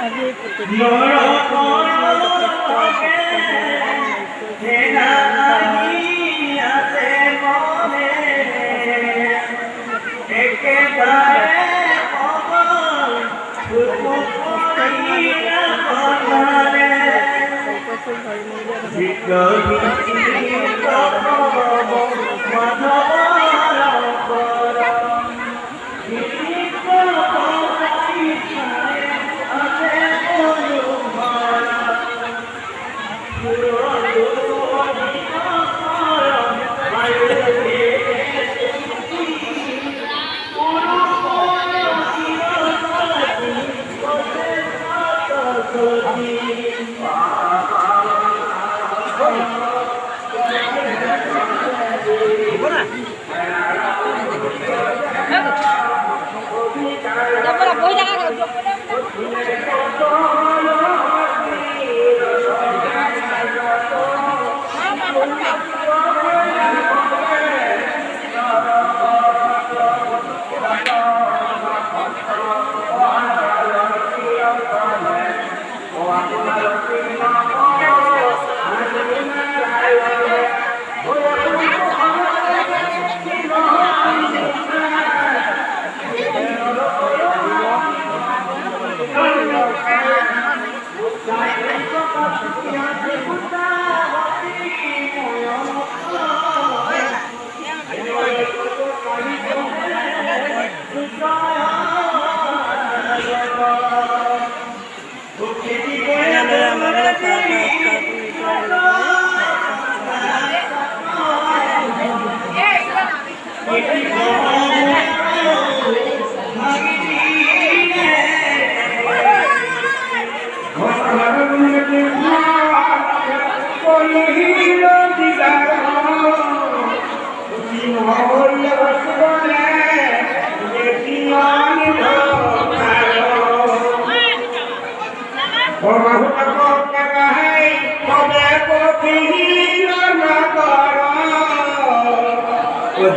আজি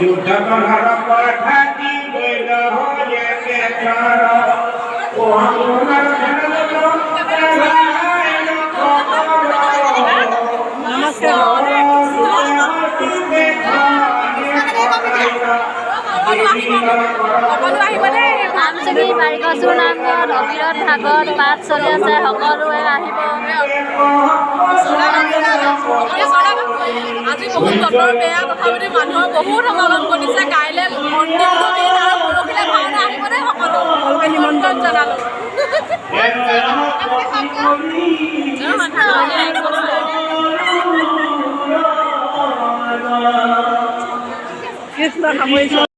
যুদ্ধ করার পাঠাতি বইল হয়ে কেছার ও আমার আমচুকি বাৰিকচুৰ নামঘৰত অবিৰত ভাগত পাঠ চলি আছে সকলোৱে আহিব আজি বহুত বতৰ বেয়া তথাপিতো মানুহৰ বহুত সমাগম কৰিছে কাইলৈ অন্তিমটো দিন আৰু পৰহিলৈ ভাওনা আহিবনে সকলো নিমন্ত্ৰণ জনালোঁ কৃষ্ণ সামৰিছোঁ।